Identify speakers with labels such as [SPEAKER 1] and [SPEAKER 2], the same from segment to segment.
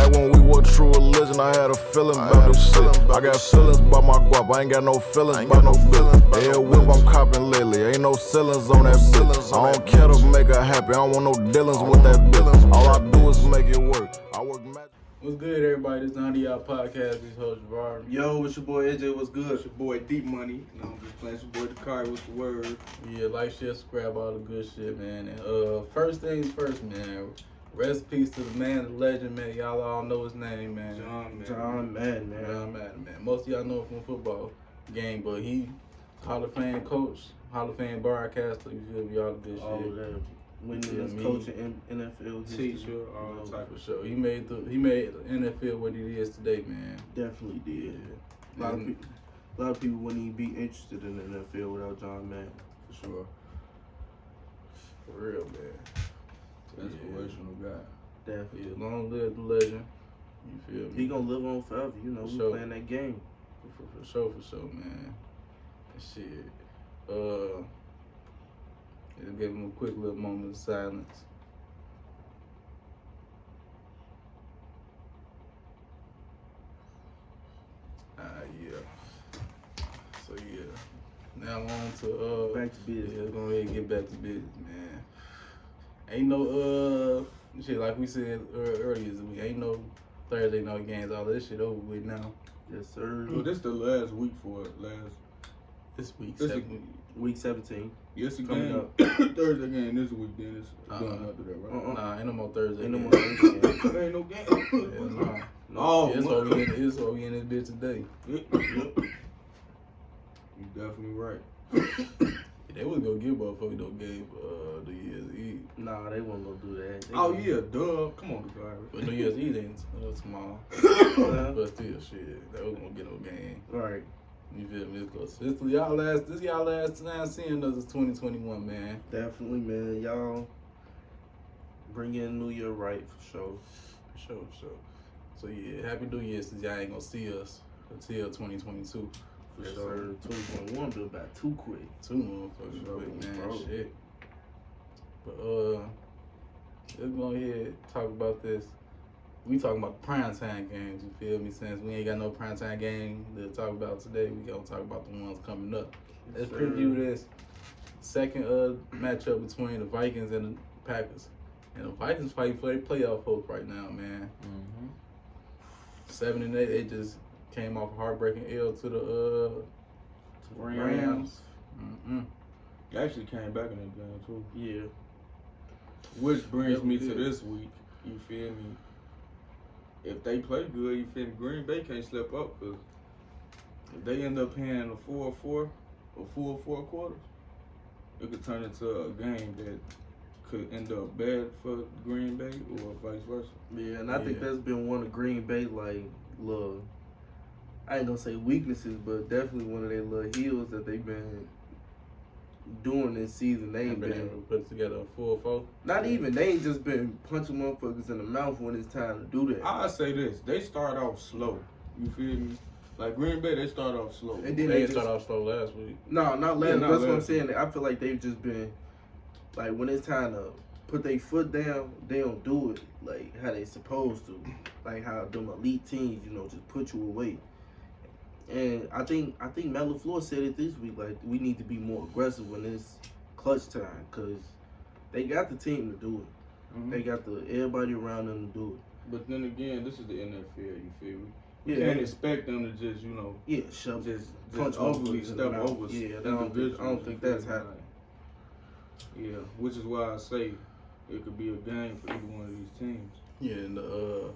[SPEAKER 1] Back when we were true religion, I had a feeling about this shit. I got feelings about my guap, I ain't got no feelings about no feelings. Yeah, whip I'm copping lately, ain't no ceilings on that bitch. I don't care to make her happy, I don't want no dealings with that bitch. All I do is make it work. I work magic.
[SPEAKER 2] What's good, everybody? This is the Untitled Podcast. This host Javar.
[SPEAKER 3] Yo, it's your boy AJ. What's good?
[SPEAKER 4] It's your boy Deep Money. And I'm just playing your boy Dakari with the word.
[SPEAKER 2] Yeah, like, share, subscribe, all the good shit, man. And first things first, man. Rest in peace to the man, the legend, man. Y'all all know his name, man.
[SPEAKER 3] John Madden, man.
[SPEAKER 2] John Madden, man. Most of y'all know him from football game, but he Hall of Fame coach, Hall of Fame broadcaster. You feel me? All the good
[SPEAKER 3] All
[SPEAKER 2] shit.
[SPEAKER 3] of that. Winning coach in NFL history.
[SPEAKER 4] Teacher, all type
[SPEAKER 2] For sure. He made the NFL what it is today, man.
[SPEAKER 3] Definitely did.
[SPEAKER 2] Yeah.
[SPEAKER 3] A lot of people wouldn't even be interested in the NFL without John Madden.
[SPEAKER 2] For sure. For real, man.
[SPEAKER 4] inspirational guy.
[SPEAKER 3] Definitely.
[SPEAKER 2] Yeah, long live the legend. You feel me?
[SPEAKER 3] He gonna live on forever. You know, we
[SPEAKER 2] Sure.
[SPEAKER 3] playing that game.
[SPEAKER 2] For sure, man. And shit. Just give him a quick little moment of silence. Yeah. So yeah. Now on to
[SPEAKER 3] Back to business.
[SPEAKER 2] Yeah, go ahead and get back to business, man. Ain't no shit like we said earlier this week. Ain't no Thursday night games. All this shit over with now.
[SPEAKER 3] Yes, sir.
[SPEAKER 4] Well, this the last week for it.
[SPEAKER 2] This week,
[SPEAKER 4] This
[SPEAKER 3] Week 17.
[SPEAKER 4] Yes, it
[SPEAKER 3] Coming
[SPEAKER 4] game.
[SPEAKER 3] up.
[SPEAKER 4] Thursday game this week. Then it's going after that, right?
[SPEAKER 2] Nah, ain't no more Thursday.
[SPEAKER 3] Ain't no more
[SPEAKER 2] games.
[SPEAKER 3] Thursday games.
[SPEAKER 4] There ain't no game.
[SPEAKER 2] Yeah, nah.
[SPEAKER 4] Oh,
[SPEAKER 2] It's why we in this bitch today.
[SPEAKER 4] You definitely right.
[SPEAKER 2] They was gonna give motherfuckers no game for New Year's Eve.
[SPEAKER 3] Nah, they won't go do that.
[SPEAKER 4] Oh yeah, duh. Come on, guys.
[SPEAKER 2] But New Year's Eve ain't small. But still, shit, they was gonna get no game.
[SPEAKER 3] Right.
[SPEAKER 2] You feel me? It's close. This y'all last time seeing us is 2021, man.
[SPEAKER 3] Definitely, man. Y'all bring in New Year right for sure.
[SPEAKER 2] For sure. So yeah, Happy New Year since y'all ain't gonna see us until 2022.
[SPEAKER 3] For sure. 2021 been about too quick.
[SPEAKER 2] Too motherfucking quick, man.
[SPEAKER 3] Bro.
[SPEAKER 2] Shit. But let's go ahead and talk about this. We talking about the primetime games, you feel me? Since we ain't got no primetime game to talk about today, we gonna talk about the ones coming up. Let's preview this second matchup between the Vikings and the Packers. And the Vikings fighting for their playoff hope right now, man. 7-8, they just came off a heartbreaking L to the Rams.
[SPEAKER 4] They actually came back in that game too.
[SPEAKER 3] Yeah.
[SPEAKER 4] Which brings
[SPEAKER 2] Yeah,
[SPEAKER 4] me
[SPEAKER 2] we
[SPEAKER 4] to
[SPEAKER 2] did.
[SPEAKER 4] this week. You feel me? If they play good, you feel me? Green Bay can't slip up because if they end up paying a 4-4 or full 4 quarters, it could turn into a game that could end up bad for Green Bay or vice versa.
[SPEAKER 3] Yeah, and I think that's been one of Green Bay, like, little, I ain't gonna say weaknesses, but definitely one of their little heels that they've been doing this season. They ain't
[SPEAKER 2] Been able
[SPEAKER 3] been,
[SPEAKER 2] to put together a full 4.
[SPEAKER 3] not even, they ain't just been punching motherfuckers in the mouth when it's time to do that.
[SPEAKER 4] I say this: they start off slow. You feel me? Like Green Bay, they start off slow.
[SPEAKER 3] And then
[SPEAKER 2] They
[SPEAKER 3] they
[SPEAKER 2] didn't
[SPEAKER 3] just,
[SPEAKER 2] start off slow last week.
[SPEAKER 3] no, not last,
[SPEAKER 4] Yeah, not
[SPEAKER 3] that's what I'm
[SPEAKER 4] last
[SPEAKER 3] saying. I feel like they've just been, like, when it's time to put their foot down, they don't do it like how they supposed to. Like how them elite teams, you know, just put you away. And I think Matt LaFleur said it this week, like, we need to be more aggressive when it's clutch time, because they got the team to do it.
[SPEAKER 4] Mhm.
[SPEAKER 3] They got everybody around them to do it.
[SPEAKER 4] But then again, this is the NFL. You feel me?
[SPEAKER 3] Yeah,
[SPEAKER 4] You can't expect them to just,
[SPEAKER 3] yeah, shove,
[SPEAKER 4] just
[SPEAKER 3] punch
[SPEAKER 4] overly
[SPEAKER 3] motherfuckers in the
[SPEAKER 4] step
[SPEAKER 3] mouth.
[SPEAKER 4] over.
[SPEAKER 3] Yeah, I
[SPEAKER 4] individuals,
[SPEAKER 3] don't think
[SPEAKER 4] you feel
[SPEAKER 3] that's
[SPEAKER 4] me?
[SPEAKER 3] happening.
[SPEAKER 4] Yeah, which is why I say it could be a game for either one of these teams.
[SPEAKER 2] Yeah, and the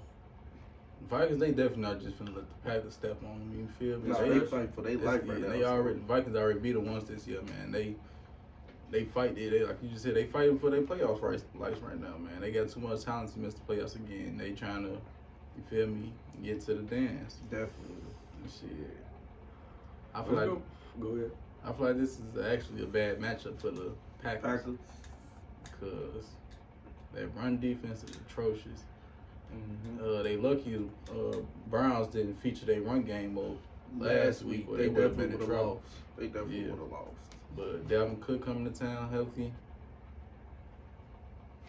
[SPEAKER 2] Vikings, they definitely not just finna let the Packers step on them. You feel me?
[SPEAKER 3] No, they fight for their life right now.
[SPEAKER 2] The Vikings already beat them once this year, man. They fight. They like you just said, they fighting for their playoffs rights right now, man. They got too much talent to miss the playoffs again. They trying to, you feel me, get to the dance.
[SPEAKER 3] Definitely.
[SPEAKER 2] Shit. I feel like
[SPEAKER 4] Go ahead.
[SPEAKER 2] I feel like this is actually a bad matchup for the Packers because their run defense is atrocious. They lucky Browns didn't feature their run game mode last week, or they would have been in trouble.
[SPEAKER 3] They definitely would have lost.
[SPEAKER 2] But Dalvin Cook coming to town healthy.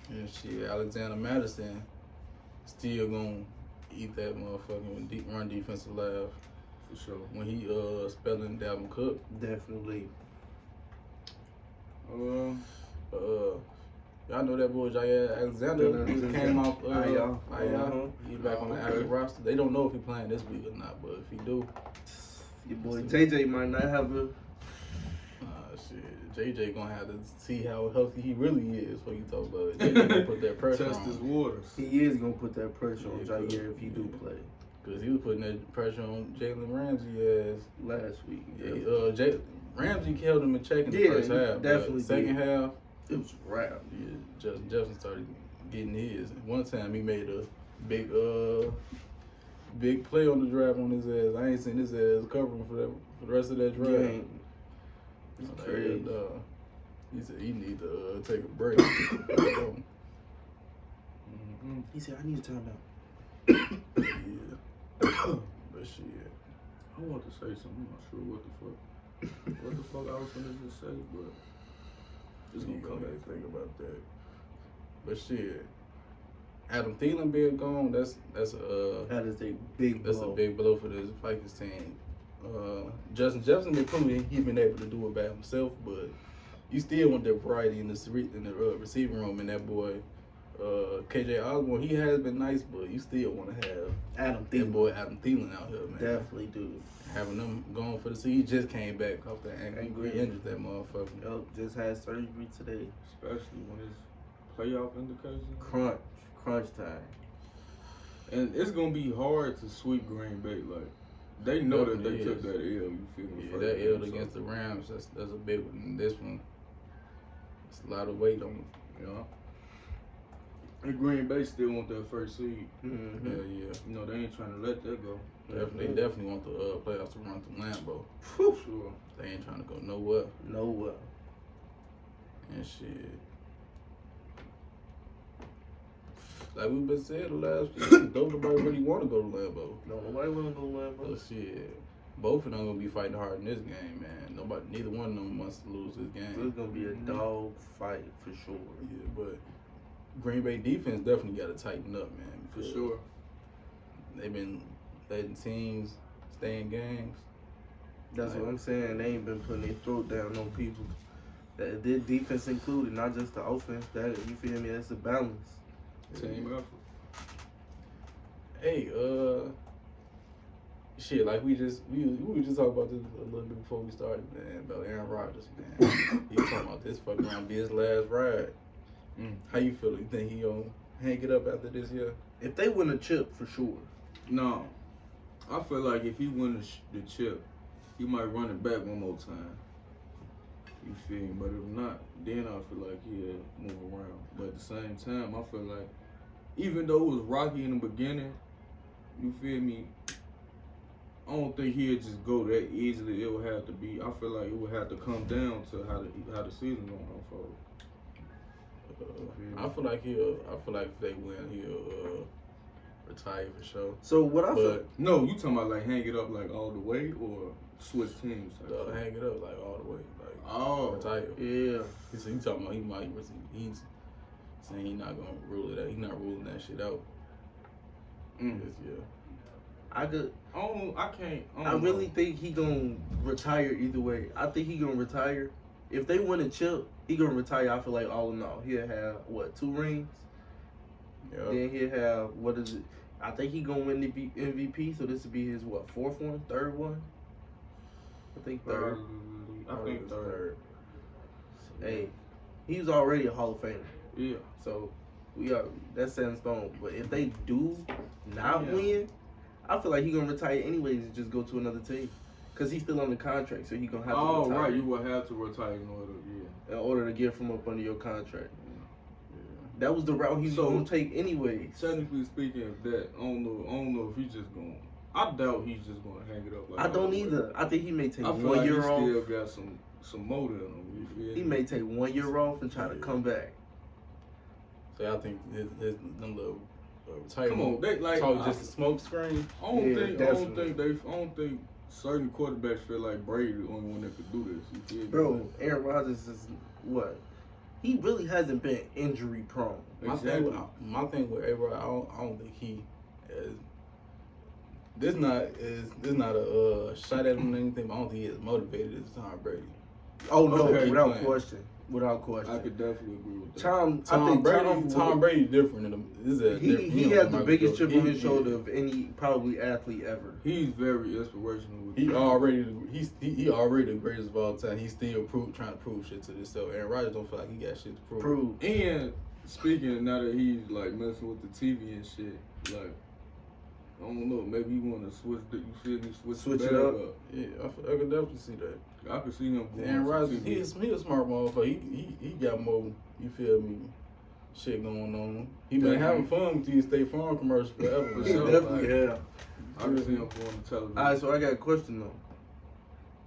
[SPEAKER 2] And shit, Alexander Madison still gonna eat that motherfucking run defensive laugh
[SPEAKER 4] For sure.
[SPEAKER 2] when he spelling Dalvin Cook.
[SPEAKER 3] Definitely.
[SPEAKER 2] Y'all know that boy Jair Alexander just came out.
[SPEAKER 3] Uh-huh.
[SPEAKER 2] He back on the active roster. They don't know if he playing this week or not, but if he do,
[SPEAKER 3] Your boy JJ might not have a.
[SPEAKER 2] shit, JJ gonna have to see how healthy he really is before you talk about it. JJ gonna put that pressure
[SPEAKER 4] Test
[SPEAKER 2] on
[SPEAKER 4] his
[SPEAKER 2] him.
[SPEAKER 4] waters.
[SPEAKER 3] He is gonna put that pressure on
[SPEAKER 2] Yeah,
[SPEAKER 3] Jair if he do play.
[SPEAKER 2] Cause he was putting that pressure on Jalen Ramsey as
[SPEAKER 3] Last week.
[SPEAKER 2] Ramsey killed him in check in the
[SPEAKER 3] Yeah,
[SPEAKER 2] first
[SPEAKER 3] he
[SPEAKER 2] half.
[SPEAKER 3] definitely
[SPEAKER 2] but second
[SPEAKER 3] did.
[SPEAKER 2] half,
[SPEAKER 3] It was rap.
[SPEAKER 2] yeah, Justin Jefferson started getting his. One time he made a big play on the drive on his ass. I ain't seen his ass covering for the rest of that drive.
[SPEAKER 3] Yeah, it's crazy.
[SPEAKER 2] And, he said he need to take a break.
[SPEAKER 3] He said, I need a timeout.
[SPEAKER 2] Yeah. But shit.
[SPEAKER 4] I want to say something. I'm not sure what the fuck I was gonna just say, but
[SPEAKER 2] Just gonna come back and think about that. But shit, Adam Thielen being gone, that's
[SPEAKER 3] That is a big blow.
[SPEAKER 2] that's a big blow for this Vikings team. Justin Jefferson been proving he's been able to do it by himself, but you still want that variety in the receiving room. And that boy, KJ Osborne, he has been nice, but you still want to have
[SPEAKER 3] Adam
[SPEAKER 2] that
[SPEAKER 3] Thielen.
[SPEAKER 2] boy Adam Thielen out here, man.
[SPEAKER 3] Definitely do.
[SPEAKER 2] Having them going for the season, he just came back off that ankle. He injured that motherfucker.
[SPEAKER 3] Yup, just had surgery today.
[SPEAKER 4] especially when it's playoff indications.
[SPEAKER 3] Crunch time.
[SPEAKER 4] And it's gonna be hard to sweep Green Bay. Like they know that they
[SPEAKER 2] Definitely
[SPEAKER 4] took
[SPEAKER 2] is.
[SPEAKER 4] that L. You feel me?
[SPEAKER 2] Yeah,
[SPEAKER 4] first
[SPEAKER 2] that
[SPEAKER 4] game,
[SPEAKER 2] L
[SPEAKER 4] so,
[SPEAKER 2] against the Rams, that's a big one. And this one, it's a lot of weight on it.
[SPEAKER 4] you know. And Green Bay still want that first seed.
[SPEAKER 3] Mm-hmm.
[SPEAKER 2] Hell yeah.
[SPEAKER 4] You know they ain't trying to let that go.
[SPEAKER 2] Definitely want the playoffs to run through Lambeau.
[SPEAKER 4] For sure.
[SPEAKER 2] They ain't trying to go nowhere.
[SPEAKER 3] Nowhere.
[SPEAKER 2] And shit. Like we've been saying the last few weeks, don't nobody really want to go to Lambeau.
[SPEAKER 3] No, nobody want to go Lambeau.
[SPEAKER 2] So shit, both of them gonna be fighting hard in this game, man. Neither one of them wants to lose this game.
[SPEAKER 3] It's gonna be a dog fight for sure.
[SPEAKER 2] Yeah, but Green Bay defense definitely got to tighten up, man.
[SPEAKER 4] For
[SPEAKER 2] because
[SPEAKER 4] sure.
[SPEAKER 2] They've been letting teams stay in games.
[SPEAKER 3] That's what I'm saying. They ain't been putting their throat down on people. That their defense included, not just the offense. That you feel me? That's a balance.
[SPEAKER 4] Team effort.
[SPEAKER 2] Hey, shit, like we were just talking about this a little bit before we started, man, about Aaron Rodgers, man. He talking about this fucking around be his last ride. How you feel? You think he gonna hang it up after this year?
[SPEAKER 3] If they win a chip, for sure.
[SPEAKER 4] No, I feel like if he wins the chip, he might run it back one more time. You feel me? But if not, then I feel like he'll move around. But at the same time, I feel like even though it was rocky in the beginning, you feel me? I don't think he'll just go that easily. It would have to be. I feel like it would have to come down to how the season gonna unfold.
[SPEAKER 2] I feel like if they win, he'll retire for sure.
[SPEAKER 3] So what I feel,
[SPEAKER 2] But
[SPEAKER 4] No, you talking about like hang it up like all the way or switch teams?
[SPEAKER 2] hang it up like all the way, like
[SPEAKER 4] Oh,
[SPEAKER 2] retire.
[SPEAKER 3] yeah,
[SPEAKER 2] He talking about he's saying he's not gonna rule it out. He's not ruling that shit out this year.
[SPEAKER 3] I could.
[SPEAKER 4] I
[SPEAKER 3] really think he gonna retire either way. I think he gonna retire. If they win a chip, he gonna retire. I feel like all in all, he'll have what, 2 rings.
[SPEAKER 2] Yeah.
[SPEAKER 3] Then he'll have what is it? I think he gonna win the MVP. So this would be his what, 4th one, 3rd one. I think 3rd.
[SPEAKER 4] I think third.
[SPEAKER 3] Hey, he's already a Hall of Famer.
[SPEAKER 4] Yeah.
[SPEAKER 3] So that's set in stone. But if they do not
[SPEAKER 4] Yeah.
[SPEAKER 3] win, I feel like he gonna retire anyways and just go to another team. Cause he's still on the contract, so he gonna have to
[SPEAKER 4] Oh,
[SPEAKER 3] retire
[SPEAKER 4] right. You will have to retire in order.
[SPEAKER 3] to get from up under your contract.
[SPEAKER 2] Yeah.
[SPEAKER 3] That was the route he was
[SPEAKER 4] So-
[SPEAKER 3] gonna take anyways.
[SPEAKER 4] Technically speaking, of that, I don't know if he's just gonna. I doubt he's just gonna hang it up. Like
[SPEAKER 3] I don't
[SPEAKER 4] all the way.
[SPEAKER 3] either. I think he may take
[SPEAKER 4] I feel
[SPEAKER 3] 1
[SPEAKER 4] like
[SPEAKER 3] year
[SPEAKER 4] he
[SPEAKER 3] off.
[SPEAKER 4] still got some motor in him. You feel
[SPEAKER 3] He
[SPEAKER 4] me?
[SPEAKER 3] may take 1 year off and try to
[SPEAKER 2] Yeah.
[SPEAKER 3] come back.
[SPEAKER 2] So I think his them little retirement
[SPEAKER 4] Come on, they like.
[SPEAKER 2] talk just a smoke screen.
[SPEAKER 4] I don't
[SPEAKER 3] Yeah,
[SPEAKER 4] think.
[SPEAKER 3] definitely.
[SPEAKER 4] I don't think certain quarterbacks feel like Brady the only one that could do this. You feel me?
[SPEAKER 3] Bro, Aaron Rodgers is what? He really hasn't been injury prone.
[SPEAKER 2] My
[SPEAKER 4] Exactly.
[SPEAKER 2] thing with A-Rod, I don't think he this not a shot at him or anything. But I don't think he is motivated as Tom Brady.
[SPEAKER 3] Oh no,
[SPEAKER 4] Okay.
[SPEAKER 3] without
[SPEAKER 2] Playing.
[SPEAKER 3] question. Without question.
[SPEAKER 4] I could definitely agree with that.
[SPEAKER 2] Tom Brady different than him.
[SPEAKER 3] He has the biggest chip on his shoulder of any probably athlete ever.
[SPEAKER 4] He's very inspirational. With
[SPEAKER 2] He already the greatest of all time. He's still trying to prove shit to himself. Aaron Rodgers don't feel like he got shit to prove.
[SPEAKER 4] And speaking, now that he's like messing with the TV and shit, like I don't know, maybe he want to switch
[SPEAKER 3] Switch
[SPEAKER 4] the
[SPEAKER 3] it
[SPEAKER 4] bag
[SPEAKER 3] up.
[SPEAKER 2] Yeah, I could definitely see that.
[SPEAKER 4] I could see him going.
[SPEAKER 2] Aaron Rodgers,
[SPEAKER 4] to
[SPEAKER 2] he
[SPEAKER 4] TV.
[SPEAKER 2] a smart motherfucker. He got more, you feel me, shit going on. He been having fun with these State Farm commercials forever.
[SPEAKER 4] For
[SPEAKER 3] He
[SPEAKER 4] sure.
[SPEAKER 3] definitely have.
[SPEAKER 4] I can see him going to television.
[SPEAKER 3] Alright, so I got a question though.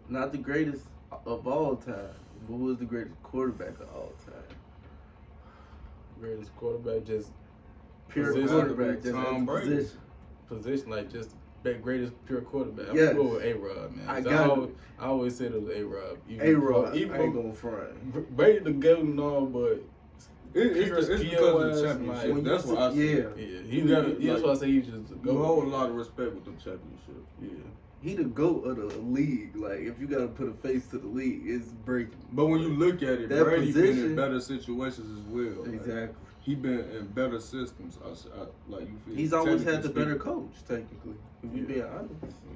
[SPEAKER 3] Not the greatest of all time, but who is the greatest quarterback of all time?
[SPEAKER 2] Greatest quarterback, just
[SPEAKER 3] Pure
[SPEAKER 2] Position.
[SPEAKER 3] quarterback, just
[SPEAKER 4] Tom
[SPEAKER 3] at the
[SPEAKER 4] Brady.
[SPEAKER 3] position.
[SPEAKER 2] position, like just the greatest pure quarterback. I'm
[SPEAKER 3] Yes.
[SPEAKER 2] gonna go with A-Rod, man.
[SPEAKER 3] I
[SPEAKER 2] 'Cause
[SPEAKER 3] got it.
[SPEAKER 2] I always said it was A-Rod.
[SPEAKER 3] A-Rod, I
[SPEAKER 2] Even
[SPEAKER 3] ain't gonna front.
[SPEAKER 2] Brady the goat and all, but
[SPEAKER 4] It's because of the championship.
[SPEAKER 2] like,
[SPEAKER 4] That's what I see.
[SPEAKER 3] Yeah.
[SPEAKER 2] That's why I say he was just a
[SPEAKER 4] You hold a
[SPEAKER 2] goat.
[SPEAKER 4] lot of respect with them championships.
[SPEAKER 2] Yeah.
[SPEAKER 3] He the GOAT of the league. Like, if you gotta put a face to the league, it's Brady.
[SPEAKER 4] But when you look at it,
[SPEAKER 3] That
[SPEAKER 4] Brady been
[SPEAKER 3] position-
[SPEAKER 4] in better situations as well. Like,
[SPEAKER 3] Exactly.
[SPEAKER 4] he been in better systems. Like you feel.
[SPEAKER 3] He's always had the
[SPEAKER 4] technically
[SPEAKER 3] better
[SPEAKER 4] speaking.
[SPEAKER 3] coach, technically. If you
[SPEAKER 2] Yeah.
[SPEAKER 3] being honest.
[SPEAKER 4] Yeah.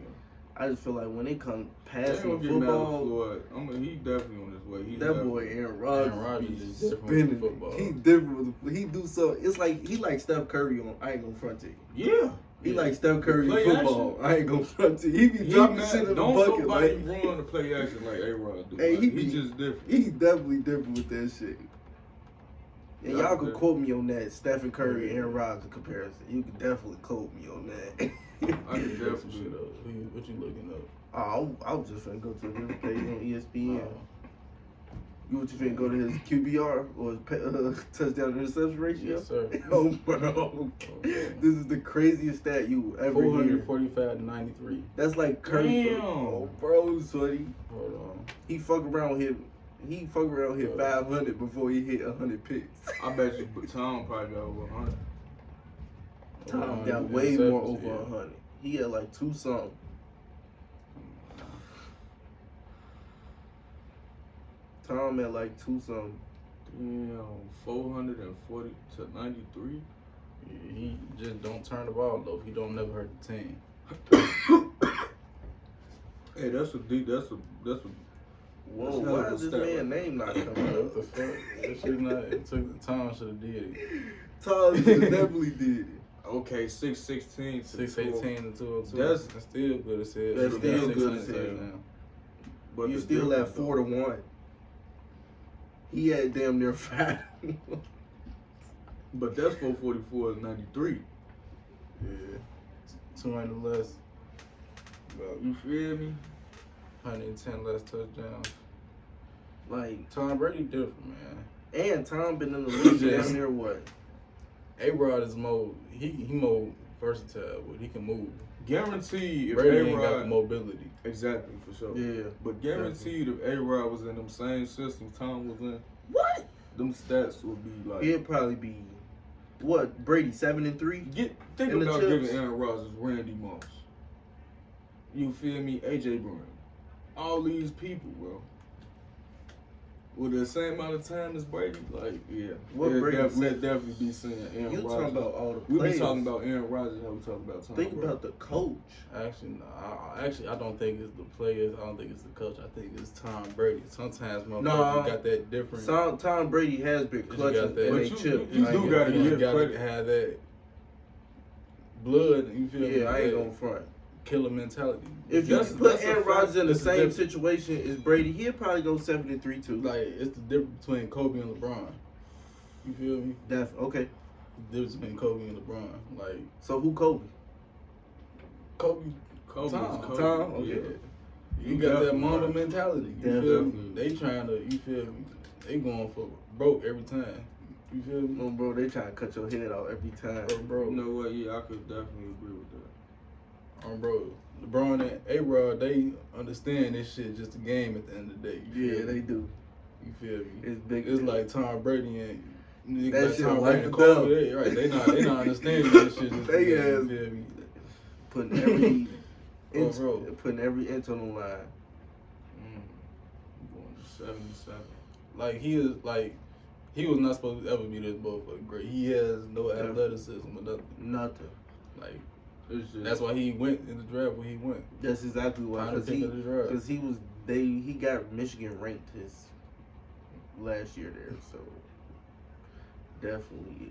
[SPEAKER 3] I just feel like when it comes
[SPEAKER 4] They
[SPEAKER 3] passing
[SPEAKER 4] don't get mad at
[SPEAKER 3] football,
[SPEAKER 4] Floyd. I mean, he definitely on his way. He
[SPEAKER 3] that boy Aaron Rodgers,
[SPEAKER 2] Aaron Rodgers
[SPEAKER 3] be
[SPEAKER 2] is different with
[SPEAKER 3] spinning.
[SPEAKER 2] football.
[SPEAKER 3] He different. He do so. It's like he like Steph Curry on. I ain't gonna front to you.
[SPEAKER 4] Yeah.
[SPEAKER 3] He like Steph Curry in
[SPEAKER 4] Play
[SPEAKER 3] football.
[SPEAKER 4] action.
[SPEAKER 3] I ain't gonna front to you. He be
[SPEAKER 4] He
[SPEAKER 3] dropping
[SPEAKER 4] not-
[SPEAKER 3] shit in the
[SPEAKER 4] don't
[SPEAKER 3] bucket.
[SPEAKER 4] nobody
[SPEAKER 3] Like
[SPEAKER 4] run to play action like A-Rod do.
[SPEAKER 3] Hey,
[SPEAKER 4] Like,
[SPEAKER 3] he
[SPEAKER 4] he
[SPEAKER 3] be-
[SPEAKER 4] just different.
[SPEAKER 3] he definitely different with that shit. And
[SPEAKER 4] Yeah,
[SPEAKER 3] y'all could
[SPEAKER 4] man.
[SPEAKER 3] quote me on that Stephen Curry and Aaron Rodgers comparison. You could definitely quote me on that.
[SPEAKER 4] I can
[SPEAKER 2] Some
[SPEAKER 4] definitely.
[SPEAKER 2] shit up. What you looking up?
[SPEAKER 3] I was just finna go to this page on ESPN.
[SPEAKER 2] Uh,
[SPEAKER 3] You finna go to his QBR or his touchdown to interception ratio?
[SPEAKER 2] yes, sir.
[SPEAKER 3] Oh, bro.
[SPEAKER 2] Okay.
[SPEAKER 3] This is the craziest stat you will ever hear.
[SPEAKER 2] 445 to 93.
[SPEAKER 3] That's like Curry.
[SPEAKER 4] Damn.
[SPEAKER 3] Oh, bro, sweaty.
[SPEAKER 2] Hold on.
[SPEAKER 3] He fuck around hit 500 before he hit 100 picks.
[SPEAKER 4] I bet you Tom probably got over 100.
[SPEAKER 3] Tom got way more over 100. He had like 2 something. Tom had like 2 something.
[SPEAKER 4] Damn, 440 to 93.
[SPEAKER 2] Yeah, he just don't turn the ball though. He don't never hurt the team.
[SPEAKER 4] Hey, that's a
[SPEAKER 3] Whoa,
[SPEAKER 4] That's hell
[SPEAKER 3] why
[SPEAKER 4] of a
[SPEAKER 3] is this
[SPEAKER 4] stat
[SPEAKER 3] man's
[SPEAKER 4] right
[SPEAKER 3] name not coming
[SPEAKER 2] What
[SPEAKER 3] up?
[SPEAKER 2] the fuck? That shit not. It took the time. Should have did it.
[SPEAKER 3] Tom definitely did it.
[SPEAKER 4] okay. 616 to
[SPEAKER 2] 618 and 202.
[SPEAKER 4] That's-
[SPEAKER 2] That's still good as hell.
[SPEAKER 3] That's
[SPEAKER 2] He
[SPEAKER 3] still
[SPEAKER 2] got
[SPEAKER 3] good
[SPEAKER 2] 600
[SPEAKER 3] as hell.
[SPEAKER 2] touchdowns.
[SPEAKER 4] But
[SPEAKER 3] You
[SPEAKER 4] the
[SPEAKER 3] still at
[SPEAKER 4] difference,
[SPEAKER 3] 4 to 1. He had damn near 5.
[SPEAKER 4] But that's 444 to 93.
[SPEAKER 2] Yeah. 200 less. About
[SPEAKER 4] You feel me?
[SPEAKER 2] 110 less touchdowns.
[SPEAKER 3] Like,
[SPEAKER 2] Tom Brady different, man.
[SPEAKER 3] and Tom been in the league
[SPEAKER 2] Just-
[SPEAKER 3] damn near what?
[SPEAKER 2] A-Rod is more. He more versatile. But he can move.
[SPEAKER 4] Guaranteed if
[SPEAKER 2] Brady ain't got the
[SPEAKER 4] A-Rod.
[SPEAKER 2] mobility.
[SPEAKER 4] Exactly, for sure.
[SPEAKER 3] Yeah.
[SPEAKER 4] But guaranteed if A-Rod was in them same systems Tom was in,
[SPEAKER 3] What?
[SPEAKER 4] them stats would be like.
[SPEAKER 3] He'd probably be what? Brady 7-3.
[SPEAKER 4] Think
[SPEAKER 3] in the
[SPEAKER 4] about
[SPEAKER 3] chips.
[SPEAKER 4] giving Aaron Rodgers Randy Moss. You feel me? AJ Brown. All these people, bro. With the same amount of time as Brady, like, yeah.
[SPEAKER 3] What Brady
[SPEAKER 4] we'll
[SPEAKER 3] said-
[SPEAKER 4] definitely be saying Aaron
[SPEAKER 3] You
[SPEAKER 4] Rodgers.
[SPEAKER 3] talking about all the
[SPEAKER 4] We
[SPEAKER 3] players?
[SPEAKER 4] be talking about Aaron Rodgers how we talking about Tom
[SPEAKER 3] Think
[SPEAKER 4] Brady.
[SPEAKER 3] about the coach.
[SPEAKER 2] Actually, no. I don't think it's the players. I don't think it's the coach. I think it's Tom Brady. Sometimes motherfuckers
[SPEAKER 3] Nah.
[SPEAKER 2] got that different.
[SPEAKER 3] Tom Brady has been
[SPEAKER 2] You got
[SPEAKER 3] clutching
[SPEAKER 2] that.
[SPEAKER 3] and
[SPEAKER 4] But
[SPEAKER 3] they
[SPEAKER 4] you-
[SPEAKER 3] chips.
[SPEAKER 4] you
[SPEAKER 3] I
[SPEAKER 4] do
[SPEAKER 3] ain't
[SPEAKER 4] gotta
[SPEAKER 3] gonna
[SPEAKER 2] you
[SPEAKER 4] give
[SPEAKER 3] front.
[SPEAKER 2] gotta
[SPEAKER 4] credit.
[SPEAKER 2] have that blood. You feel me?
[SPEAKER 3] Yeah, I ain't
[SPEAKER 2] That
[SPEAKER 3] gonna front.
[SPEAKER 2] killer mentality.
[SPEAKER 3] If you
[SPEAKER 2] That's-
[SPEAKER 3] put
[SPEAKER 2] that's a
[SPEAKER 3] Aaron
[SPEAKER 2] fact.
[SPEAKER 3] Rodgers in the
[SPEAKER 2] It's a
[SPEAKER 3] same
[SPEAKER 2] difference.
[SPEAKER 3] situation as Brady, he'll probably go 7-3 too.
[SPEAKER 2] Like it's the difference between Kobe and LeBron. You feel me?
[SPEAKER 3] Okay.
[SPEAKER 2] The difference between Kobe and LeBron. Like
[SPEAKER 3] So who Kobe?
[SPEAKER 2] Kobe,
[SPEAKER 4] Kobe's
[SPEAKER 2] Tom.
[SPEAKER 4] Kobe.
[SPEAKER 3] Tom?
[SPEAKER 4] Yeah.
[SPEAKER 3] Okay.
[SPEAKER 2] you got that
[SPEAKER 4] definitely
[SPEAKER 2] Mamba
[SPEAKER 4] right.
[SPEAKER 2] mentality. You feel me?
[SPEAKER 4] Definitely.
[SPEAKER 2] They trying to. You feel me? They going for broke every time. You feel me?
[SPEAKER 3] No, bro, they trying to cut your head off every time.
[SPEAKER 2] Bro.
[SPEAKER 4] You know what? Yeah, I could definitely agree with that.
[SPEAKER 2] Bro, LeBron and A-Rod, they understand this shit just a game at the end of the day. You
[SPEAKER 3] Yeah,
[SPEAKER 2] feel me?
[SPEAKER 3] they do.
[SPEAKER 2] You feel me?
[SPEAKER 3] It's big.
[SPEAKER 2] It's like Tom Brady and
[SPEAKER 3] That
[SPEAKER 2] like
[SPEAKER 3] shit
[SPEAKER 2] Tom
[SPEAKER 3] life
[SPEAKER 2] Brady and
[SPEAKER 3] or
[SPEAKER 2] Kobe.
[SPEAKER 3] death.
[SPEAKER 2] They not understanding this shit. Just
[SPEAKER 3] They
[SPEAKER 2] a game,
[SPEAKER 3] ass-
[SPEAKER 2] you feel me?
[SPEAKER 3] putting every
[SPEAKER 2] Bro.
[SPEAKER 3] putting every inch on the line.
[SPEAKER 4] Going to 77.
[SPEAKER 2] Like he was not supposed to ever be this motherfucker great. He has no athleticism or nothing.
[SPEAKER 3] Nothing.
[SPEAKER 2] Like
[SPEAKER 4] It's just,
[SPEAKER 2] that's why he went in the draft where he went.
[SPEAKER 3] That's exactly why.
[SPEAKER 2] Final pick of the draft.
[SPEAKER 3] Because he got Michigan ranked his last year there, so definitely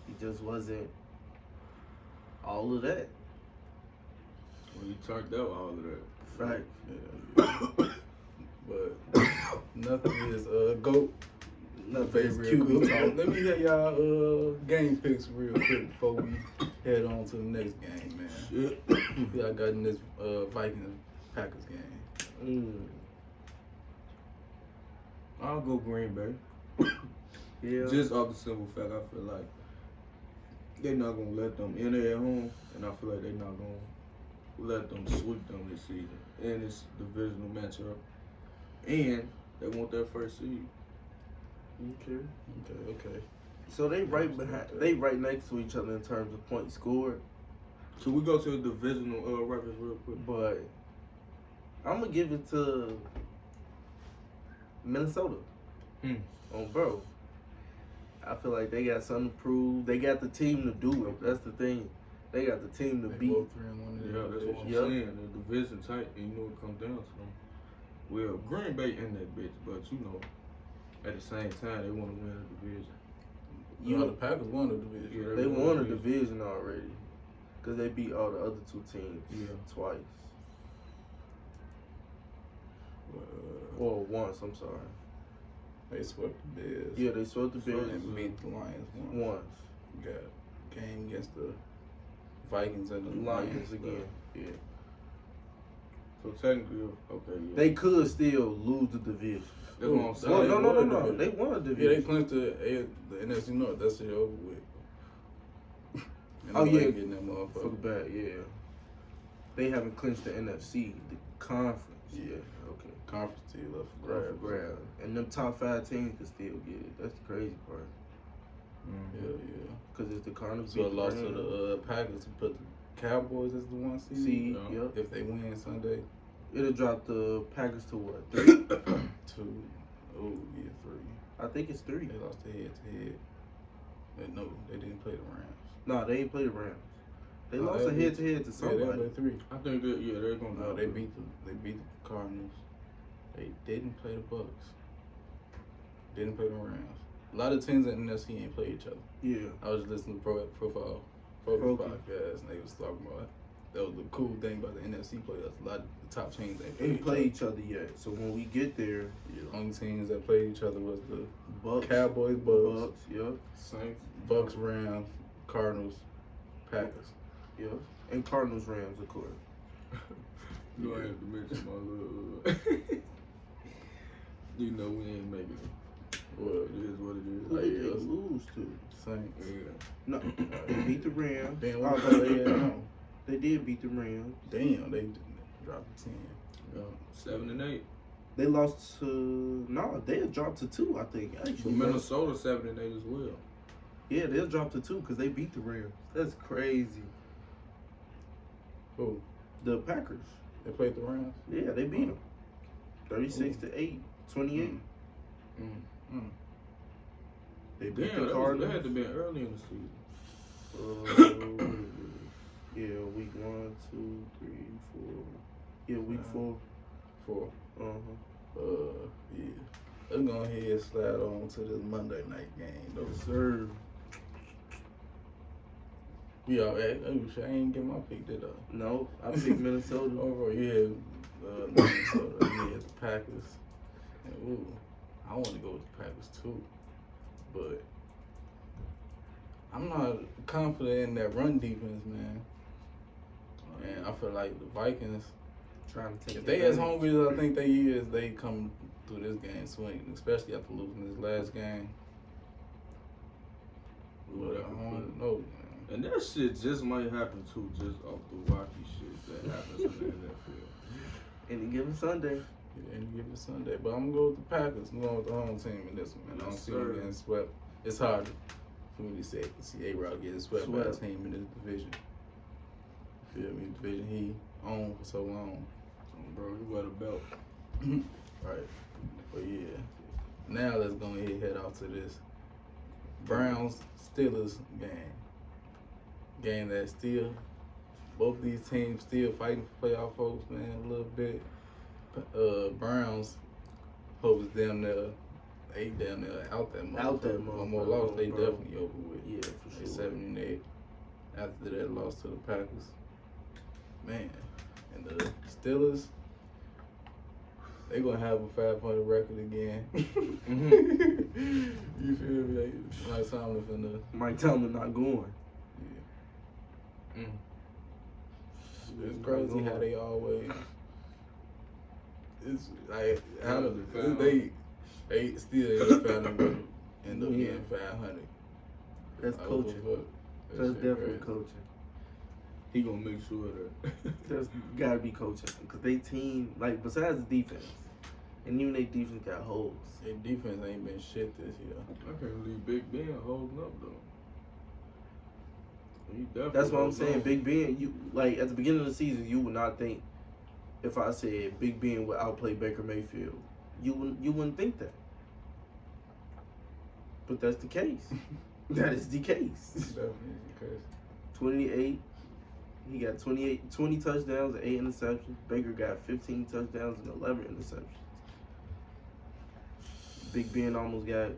[SPEAKER 3] he just wasn't all of that.
[SPEAKER 4] well, you talked out all of that.
[SPEAKER 3] Fact.
[SPEAKER 2] Yeah. But nothing is GOAT.
[SPEAKER 3] Nothing is
[SPEAKER 2] Favorite
[SPEAKER 3] QB
[SPEAKER 2] GOAT.
[SPEAKER 3] talk.
[SPEAKER 2] Let me hear y'all game picks real quick before we head on to the next game, man.
[SPEAKER 4] Shit.
[SPEAKER 2] Who y'all got in this Vikings Packers game?
[SPEAKER 4] I'll go Green Bay.
[SPEAKER 3] Yeah.
[SPEAKER 4] Just off the simple fact, I feel like they're not gonna let them in there at home, and I feel like they're not gonna let them sweep them this season. And it's divisional matchup, and they want their first seed.
[SPEAKER 2] Okay.
[SPEAKER 3] So they right behind. They right next to each other in terms of points scored.
[SPEAKER 4] Should we go to the divisional records real quick?
[SPEAKER 3] But I'm gonna give it to Minnesota. Oh, bro. I feel like they got something to prove. They got the team to do it. That's the thing. They got the team to
[SPEAKER 2] They
[SPEAKER 3] beat.
[SPEAKER 2] both 3-1.
[SPEAKER 4] Yeah, that's what I'm
[SPEAKER 3] Yep.
[SPEAKER 4] saying. The division tight, and you know it comes down to them. Well, Green Bay in that bitch, but you know, at the same time, they want to win the division.
[SPEAKER 2] The Packers won the division.
[SPEAKER 4] Yeah,
[SPEAKER 3] They won a division already. Because they beat all the other two teams twice. Or once, I'm sorry.
[SPEAKER 2] They swept the Bears.
[SPEAKER 3] Yeah, they swept the Bears
[SPEAKER 2] And beat the Lions
[SPEAKER 3] once.
[SPEAKER 2] We got game against the Vikings and the
[SPEAKER 3] Lions again. Yeah.
[SPEAKER 4] So technically, okay, yeah.
[SPEAKER 3] They could still lose the division.
[SPEAKER 4] That's what I'm
[SPEAKER 3] Well,
[SPEAKER 4] saying.
[SPEAKER 3] no. They won a
[SPEAKER 2] Yeah, they
[SPEAKER 3] division.
[SPEAKER 2] clinched the NFC North. That shit over with. And
[SPEAKER 3] Oh,
[SPEAKER 2] nobody
[SPEAKER 3] yeah.
[SPEAKER 2] getting that motherfucker.
[SPEAKER 3] Fuck back, yeah. They haven't clinched the NFC, the conference.
[SPEAKER 2] Yeah.
[SPEAKER 3] Okay.
[SPEAKER 2] Conference team left for
[SPEAKER 3] Grab
[SPEAKER 2] grabs.
[SPEAKER 3] for grab. And them top 5 teams can still get it. That's the crazy part.
[SPEAKER 2] Yeah.
[SPEAKER 3] Because it's the Cardinals.
[SPEAKER 2] So a loss to the Packers to put the Cowboys as the 1 seed.
[SPEAKER 3] See, yep.
[SPEAKER 2] If they win Sunday.
[SPEAKER 3] It'll drop the Packers to what? 3?
[SPEAKER 2] 2. Oh, yeah, 3.
[SPEAKER 3] I think it's 3.
[SPEAKER 2] They lost the head-to-head. But no, they didn't play the Rams.
[SPEAKER 3] No, they ain't play the Rams. They
[SPEAKER 2] No,
[SPEAKER 3] lost a
[SPEAKER 2] they
[SPEAKER 3] head-to-head to
[SPEAKER 2] Yeah,
[SPEAKER 3] somebody.
[SPEAKER 2] they played 3.
[SPEAKER 4] I think that they're gonna.
[SPEAKER 2] No, they beat the Cardinals. They didn't play the Bucks. Didn't play the Rams. A lot of teams in the NFC ain't play each other.
[SPEAKER 3] Yeah.
[SPEAKER 2] I was just listening to Profile podcast, and they was talking about that was the cool thing about the NFC players. A lot of the top teams ain't
[SPEAKER 3] Play each other yet. So when we get there,
[SPEAKER 2] The only teams that played each other was the
[SPEAKER 3] Bucks,
[SPEAKER 2] Cowboys, Bucks,
[SPEAKER 3] yep,
[SPEAKER 4] Saints.
[SPEAKER 2] Bucks, Rams, Cardinals, Packers.
[SPEAKER 3] yep, and Cardinals, Rams, of course.
[SPEAKER 4] You don't have to mention my little. You know we ain't making it.
[SPEAKER 2] Well,
[SPEAKER 4] It is what it
[SPEAKER 3] Who
[SPEAKER 4] is.
[SPEAKER 3] did they
[SPEAKER 2] yes.
[SPEAKER 3] lose to?
[SPEAKER 2] Saints.
[SPEAKER 4] Yeah.
[SPEAKER 3] No, they beat the Rams.
[SPEAKER 2] Then
[SPEAKER 3] Oh,
[SPEAKER 2] what
[SPEAKER 3] no,
[SPEAKER 2] they had on?
[SPEAKER 3] they did beat the Rams.
[SPEAKER 2] Damn, they dropped 10.
[SPEAKER 4] Yeah. 7 and 8.
[SPEAKER 3] They lost to they had dropped to 2, I think.
[SPEAKER 4] But
[SPEAKER 3] Actually,
[SPEAKER 4] Minnesota 7 and 8 as well.
[SPEAKER 3] yeah, they'll drop to 2 because they beat the Rams. That's crazy.
[SPEAKER 2] Who?
[SPEAKER 3] The Packers.
[SPEAKER 2] They played the Rams?
[SPEAKER 3] Yeah, they beat them. 36-8, 28. They beat
[SPEAKER 4] Damn,
[SPEAKER 3] the
[SPEAKER 4] that
[SPEAKER 3] Cardinals.
[SPEAKER 4] had to be early in the season.
[SPEAKER 3] Yeah, week 1, 2, 3, 4. Yeah, week 4.
[SPEAKER 2] 4.
[SPEAKER 3] Uh-huh.
[SPEAKER 2] Yeah. Let's go ahead and slide on to this Monday night game, though.
[SPEAKER 3] Yes, sir.
[SPEAKER 2] We all right. I ain't get my pick, did I?
[SPEAKER 3] No, I picked Minnesota.
[SPEAKER 2] Overall, you had Minnesota, you had the Packers. And, ooh, I want to go with the Packers, too. But I'm not confident in that run defense, man. And I feel like the Vikings,
[SPEAKER 3] Trying to take
[SPEAKER 2] if they as
[SPEAKER 3] advantage.
[SPEAKER 2] hungry as I think they is, they come through this game swinging, especially after losing this last game. But I don't know, man.
[SPEAKER 4] And that shit just might happen too, just off the wacky shit that happens in the NFL.
[SPEAKER 3] Any given Sunday.
[SPEAKER 2] Yeah, and give it Sunday. But I'm going to go with the Packers. I'm going with the home team in this one, man. I don't see them getting swept. It's hard for me to see A-Rod getting swept by a team in this division. feel me? Division he owned for so long.
[SPEAKER 4] Bro, he wear the belt.
[SPEAKER 2] Right. But yeah. Now let's go ahead and head off to this Browns Steelers game. Game that still, both these teams still fighting for playoff hopes, man, a little bit. Browns hopes damn near out that motherfucker.
[SPEAKER 3] Out that
[SPEAKER 2] One more
[SPEAKER 3] motherfucker,
[SPEAKER 2] loss, they
[SPEAKER 3] bro.
[SPEAKER 2] definitely over with.
[SPEAKER 3] Yeah, for
[SPEAKER 2] They
[SPEAKER 3] sure.
[SPEAKER 2] 7-8 after that loss to the Packers. Man, and the Steelers, they gonna have a 500 record again. You feel me? Like Tomlin finna.
[SPEAKER 3] Mike Tomlin not going.
[SPEAKER 2] Yeah. It's crazy how they always. It's like how they still ain't found a way to end up getting 500.
[SPEAKER 3] That's
[SPEAKER 2] Like,
[SPEAKER 3] coaching.
[SPEAKER 2] what the fuck? That
[SPEAKER 3] That's
[SPEAKER 2] shit
[SPEAKER 3] definitely
[SPEAKER 2] crazy.
[SPEAKER 3] coaching.
[SPEAKER 4] He gonna make sure that.
[SPEAKER 3] That's gotta be coaching because they team like besides the defense, and even their defense got holes.
[SPEAKER 2] Their defense ain't been shit this year.
[SPEAKER 4] I can't believe Big Ben holding up though. He definitely
[SPEAKER 3] That's what I'm
[SPEAKER 4] holding
[SPEAKER 3] saying.
[SPEAKER 4] on.
[SPEAKER 3] Big Ben, you like at the beginning of the season, you would not think if I said Big Ben would outplay Baker Mayfield, you wouldn't think that. But that's the case. That is the case.
[SPEAKER 2] Definitely because
[SPEAKER 3] 28. He got 20 touchdowns and 8 interceptions. Baker got 15 touchdowns and 11 interceptions. Big Ben almost got,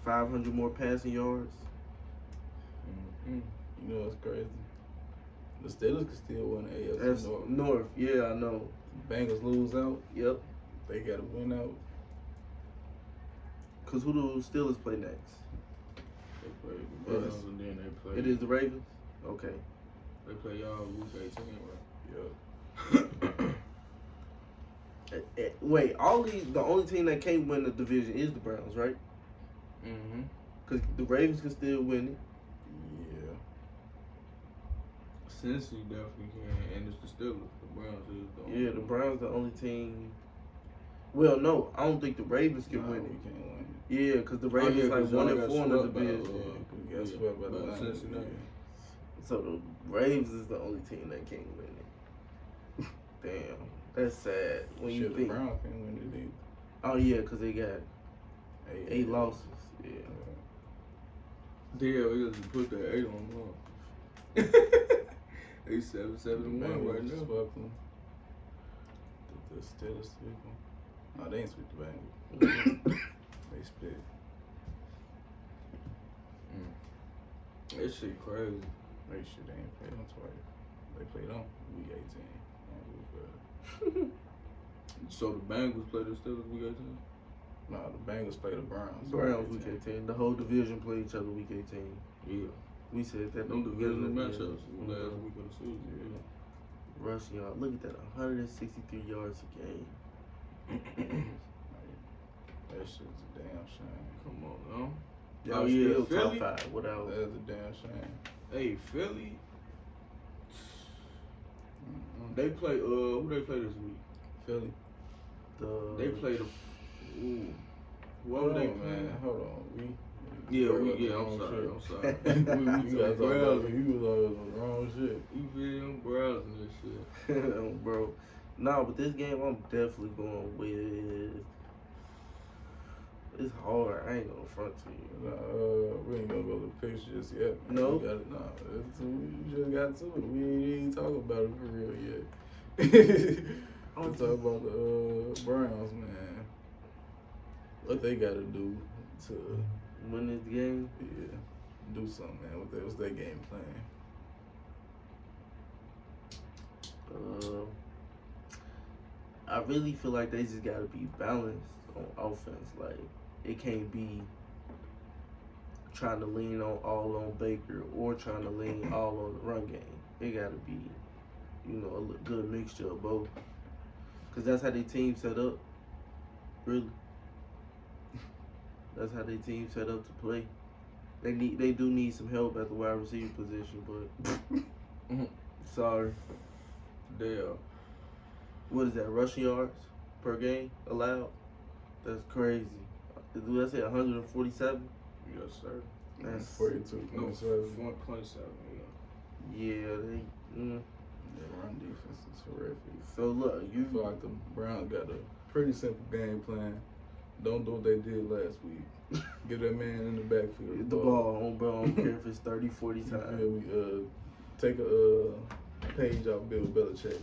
[SPEAKER 3] 500 more passing yards?
[SPEAKER 2] you know what's crazy? The Steelers can still win the AFC
[SPEAKER 3] That's
[SPEAKER 2] North.
[SPEAKER 3] North. Yeah, I know.
[SPEAKER 2] Bengals lose out.
[SPEAKER 3] Yep.
[SPEAKER 2] They got to win out.
[SPEAKER 3] Because who do Steelers play next?
[SPEAKER 4] They play the Browns and then they play.
[SPEAKER 3] It is the Ravens? Okay.
[SPEAKER 4] They play y'all week 18, right?
[SPEAKER 2] Yep.
[SPEAKER 3] Wait, the only team that can't win the division is the Browns, right?
[SPEAKER 4] Mm-hmm.
[SPEAKER 3] Because the Ravens can still win it.
[SPEAKER 2] Yeah.
[SPEAKER 4] Cincy definitely can, and it's the Steelers. The Browns is the only
[SPEAKER 3] Yeah, the Browns the only team. Well, no, I don't think the Ravens can
[SPEAKER 2] Nah,
[SPEAKER 3] win
[SPEAKER 2] we
[SPEAKER 3] it.
[SPEAKER 2] can't win it.
[SPEAKER 3] Yeah, because the Ravens like 1-4 in the division.
[SPEAKER 2] We got swept by the Lions.
[SPEAKER 4] Cincinnati.
[SPEAKER 3] So the Ravens is the only team that can't win it. Damn, that's sad when you
[SPEAKER 2] Shit, the
[SPEAKER 3] think.
[SPEAKER 2] Browns can't win it either.
[SPEAKER 3] Oh yeah, because they got 8 losses. Yeah.
[SPEAKER 4] Damn, we just put that 8 on them. They 7-1 right now.
[SPEAKER 2] Swept them. The Steelers swept them. Oh, they ain't swept the Bengals. They split.
[SPEAKER 4] That shit crazy.
[SPEAKER 2] They shit, they ain't played them twice. They played them week 18.
[SPEAKER 4] So the Bengals play the Steelers week 18?
[SPEAKER 2] Nah, the Bengals play the Browns.
[SPEAKER 3] Browns week 18. The whole division play each other week 18.
[SPEAKER 4] Yeah.
[SPEAKER 3] We said that.
[SPEAKER 4] Them divisional
[SPEAKER 3] Yeah.
[SPEAKER 4] matchups last week of the season.
[SPEAKER 3] Yeah. Rushing yard. Look at that, 163 yards a game.
[SPEAKER 2] That shit's a damn shame.
[SPEAKER 4] Come on, now.
[SPEAKER 3] Y'all
[SPEAKER 4] yeah,
[SPEAKER 3] still
[SPEAKER 4] Philly?
[SPEAKER 3] top 5 without.
[SPEAKER 2] That's a damn shame.
[SPEAKER 4] Hey, Philly,
[SPEAKER 2] Mm-mm.
[SPEAKER 4] they play, who they play this week?
[SPEAKER 2] Philly.
[SPEAKER 4] They play the, what
[SPEAKER 2] Hold
[SPEAKER 4] were they
[SPEAKER 2] on,
[SPEAKER 4] playing?
[SPEAKER 2] man. Hold on.
[SPEAKER 4] I'm sorry.
[SPEAKER 2] You
[SPEAKER 3] sorry.
[SPEAKER 2] gotta talk about he was on the wrong shit.
[SPEAKER 4] You feel them browsing this shit.
[SPEAKER 3] Bro. No, but this game I'm definitely going with. It's hard. I ain't gonna front to you.
[SPEAKER 2] We ain't gonna go to the picture just yet. Man.
[SPEAKER 3] No?
[SPEAKER 2] We got it. No, we just got to it. We ain't talking about it for real yet. Let's talk about the Browns, man. What they gotta do to
[SPEAKER 3] Win this game.
[SPEAKER 2] do something, man. What's their game plan?
[SPEAKER 3] I really feel like they just gotta be balanced on offense. Like it can't be trying to lean all on Baker or trying to lean all on the run game. It gotta be, a good mixture of both. Cause that's how their team set up. Really. That's how their team set up to play. They do need some help at the wide receiver position, but sorry.
[SPEAKER 4] Damn.
[SPEAKER 3] What is that? Rushing yards per game allowed? That's crazy. Did I say 147?
[SPEAKER 4] Yes, sir.
[SPEAKER 3] That's
[SPEAKER 2] 42.7.
[SPEAKER 4] 1.7,
[SPEAKER 3] yeah. So look,
[SPEAKER 2] You feel like the Browns got a pretty simple game plan. Don't do what they did last week. Give that man in the backfield
[SPEAKER 3] the ball on, bro. I don't care if it's 30, 40
[SPEAKER 2] You
[SPEAKER 3] times.
[SPEAKER 2] feel me? Take a page out Bill Belichick.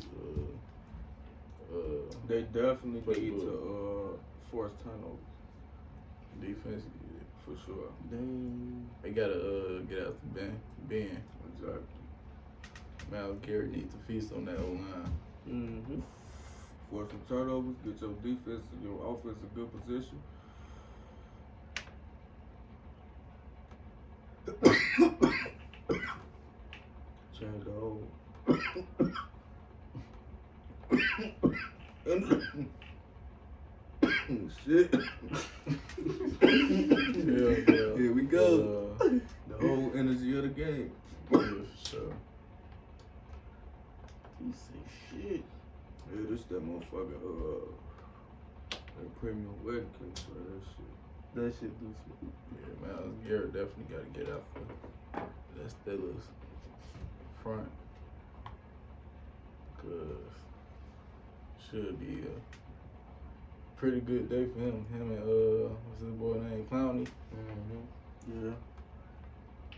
[SPEAKER 4] They definitely
[SPEAKER 2] Play
[SPEAKER 4] need
[SPEAKER 2] good.
[SPEAKER 4] to force turnovers
[SPEAKER 2] Defense,
[SPEAKER 4] for sure.
[SPEAKER 3] Dang.
[SPEAKER 2] they gotta get out the Ben.
[SPEAKER 4] Exactly.
[SPEAKER 2] Miles Garrett needs to feast on that O-line.
[SPEAKER 3] Mm-hmm.
[SPEAKER 4] Force some turnovers, get your defense and your offense in good position. Change the whole. Shit. Here we go. The whole energy of the game.
[SPEAKER 2] Yeah, for sure.
[SPEAKER 3] He say shit.
[SPEAKER 4] Yeah, this that motherfucker, that premium wedding cake for that shit.
[SPEAKER 3] That shit do shit.
[SPEAKER 2] Yeah, Miles Garrett definitely got to get out for that Steelers front. Because should be a pretty good day for him. Him and, what's his boy name? Clowney.
[SPEAKER 4] Mm-hmm.
[SPEAKER 3] Yeah.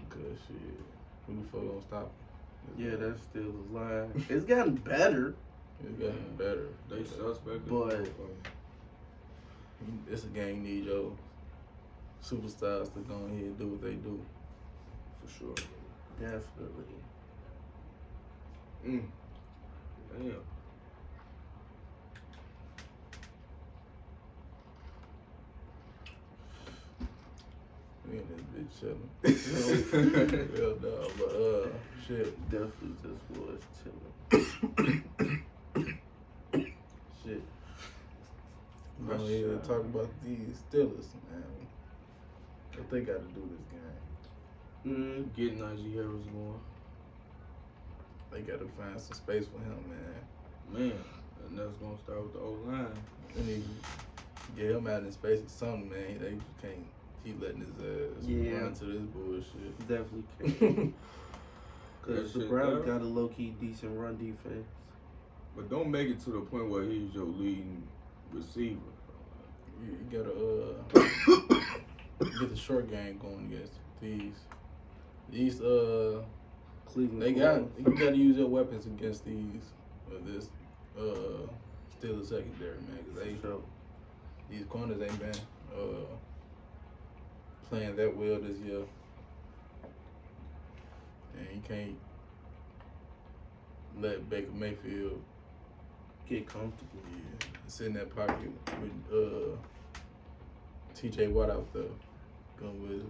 [SPEAKER 2] Because shit, who the fuck gonna stop him?
[SPEAKER 3] Yeah, that's still the line. It's gotten better.
[SPEAKER 2] It's gotten better.
[SPEAKER 4] They suspect.
[SPEAKER 3] But-
[SPEAKER 2] It's a game you need your superstars to go ahead and do what they do.
[SPEAKER 4] For sure.
[SPEAKER 3] Definitely.
[SPEAKER 4] Damn.
[SPEAKER 2] We in this bitch chilling. Real dog, but shit.
[SPEAKER 3] Definitely just was chilling.
[SPEAKER 2] Shit. Go ahead and talk about these Steelers, man. What they got to do this game?
[SPEAKER 4] Get Najee Harris going.
[SPEAKER 2] They got to find some space for him, man.
[SPEAKER 4] Man, and that's going to start with the O-line.
[SPEAKER 2] They need to get him out in space or something, man. They can't keep letting his ass run into this bullshit.
[SPEAKER 3] Definitely can. Because
[SPEAKER 4] That
[SPEAKER 3] the
[SPEAKER 4] shit
[SPEAKER 3] Browns
[SPEAKER 4] there.
[SPEAKER 3] got a low-key decent run defense.
[SPEAKER 4] But don't make it to the point where he's your leading receiver.
[SPEAKER 2] You gotta get the short game going against these
[SPEAKER 3] Cleveland.
[SPEAKER 2] you gotta use your weapons against this Steelers secondary, man, because these corners ain't been playing that well this year, and you can't let Baker Mayfield
[SPEAKER 3] get comfortable.
[SPEAKER 2] sit in that pocket with T.J. Watt out there going with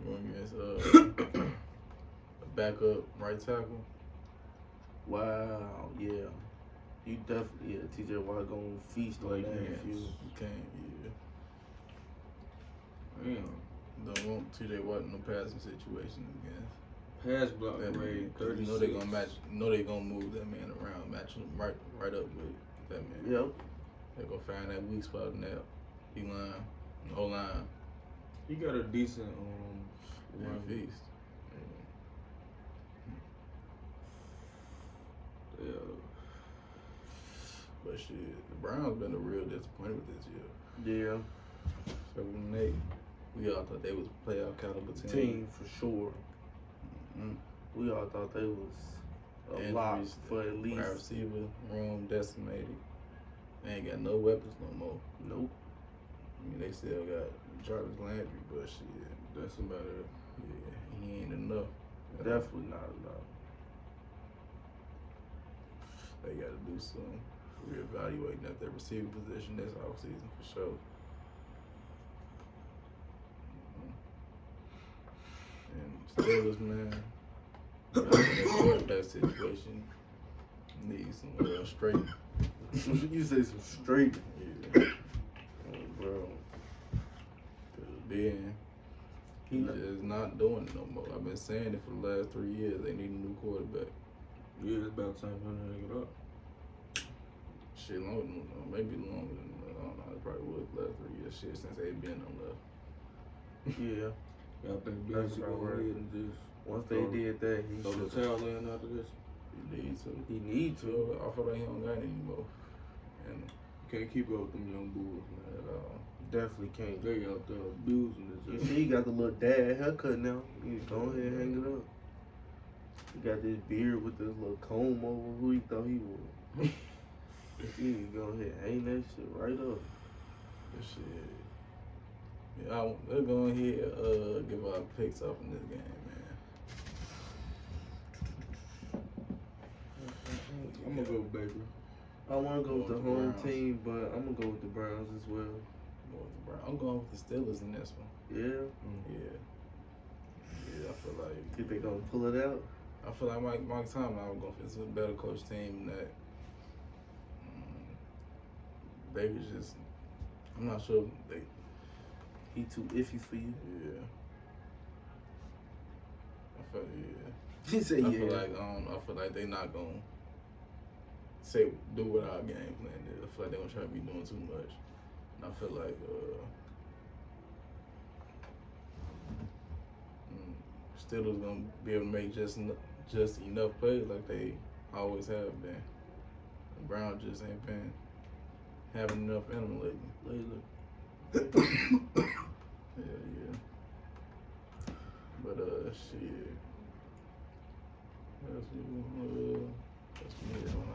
[SPEAKER 2] going against a backup right tackle.
[SPEAKER 3] Wow, yeah. You definitely, T.J. Watt gonna feast on
[SPEAKER 4] Like,
[SPEAKER 3] that.
[SPEAKER 4] yeah.
[SPEAKER 3] If you,
[SPEAKER 2] You can't,
[SPEAKER 4] Damn.
[SPEAKER 2] don't want T.J. Watt in no passing situation again.
[SPEAKER 4] Pass block
[SPEAKER 2] That
[SPEAKER 4] grade,
[SPEAKER 2] man,
[SPEAKER 4] 36.
[SPEAKER 2] you know they gonna match. You know they gonna move that man around, match him right up with that man.
[SPEAKER 3] yep.
[SPEAKER 2] They gonna find that weak spot in that D-line, O-line,
[SPEAKER 4] He got a decent
[SPEAKER 2] and
[SPEAKER 4] run.
[SPEAKER 2] feast.
[SPEAKER 4] Yeah.
[SPEAKER 2] But shit, the Browns been a real disappointment this year.
[SPEAKER 3] Yeah.
[SPEAKER 2] 7-8. We all thought they was a playoff caliber
[SPEAKER 3] Team for sure.
[SPEAKER 2] Mm-hmm.
[SPEAKER 3] We all thought they was a lot for at least.
[SPEAKER 2] Wide receiver room decimated. They ain't got no weapons no more.
[SPEAKER 3] Nope.
[SPEAKER 2] I mean, they still got Jarvis Landry, but shit,
[SPEAKER 4] That's about it.
[SPEAKER 2] yeah, he ain't enough.
[SPEAKER 3] Definitely not enough.
[SPEAKER 2] They got to do some reevaluating at their receiver position this offseason for sure. And Steelers, man, that quarterback situation needs some straight.
[SPEAKER 3] You say some straight.
[SPEAKER 2] Yeah,
[SPEAKER 3] Bro.
[SPEAKER 2] because Ben, he's just not doing it no more. I've been saying it for the last 3 years. They need a new quarterback.
[SPEAKER 4] Yeah, it's about time for him to hang it up.
[SPEAKER 2] Shit, maybe longer than that. I don't know. It probably was the last 3 years. Shit, since they've been on left.
[SPEAKER 3] Yeah.
[SPEAKER 4] Y'all think Ben
[SPEAKER 3] That's
[SPEAKER 4] should
[SPEAKER 3] about
[SPEAKER 4] go
[SPEAKER 3] right.
[SPEAKER 4] ahead and just
[SPEAKER 3] Once they did that, he
[SPEAKER 4] So the
[SPEAKER 3] should.
[SPEAKER 4] tail end after this,
[SPEAKER 2] He needs to.
[SPEAKER 3] He need to.
[SPEAKER 2] So I feel like he don't got it anymore. And
[SPEAKER 4] can't keep up with them young bulls, man.
[SPEAKER 2] at all.
[SPEAKER 3] Definitely can't.
[SPEAKER 4] They out there abusing
[SPEAKER 3] You
[SPEAKER 4] this.
[SPEAKER 3] see, he got the little dad haircut now. You go ahead and hang it up. He got this beard with this little comb over who he thought he was. He can go ahead and hang that shit right up.
[SPEAKER 2] Good shit. Yeah, let's go ahead give our picks up in this game, man.
[SPEAKER 4] I'm gonna go Baker.
[SPEAKER 3] I want to go with the
[SPEAKER 2] Going with the
[SPEAKER 3] home
[SPEAKER 2] Browns.
[SPEAKER 3] team, but I'm going to go with the Browns as well.
[SPEAKER 2] I'm going with the Steelers in this one.
[SPEAKER 3] Yeah?
[SPEAKER 2] Yeah, I feel like.
[SPEAKER 3] Think they going to pull it out?
[SPEAKER 2] I feel like Mike Tomlin, I'm going for it's a better coach team than that. Baker's just, I'm not sure.
[SPEAKER 3] He too iffy for you?
[SPEAKER 2] Yeah. I feel, yeah.
[SPEAKER 3] He said,
[SPEAKER 2] I
[SPEAKER 3] yeah.
[SPEAKER 2] feel like they not gonna do what our game plan is. I feel like they gonna try to be doing too much. And I feel like Steelers gonna be able to make just enough plays like they always have been. The Browns just ain't been having enough in them lately. Yeah. But shit. What else what's new on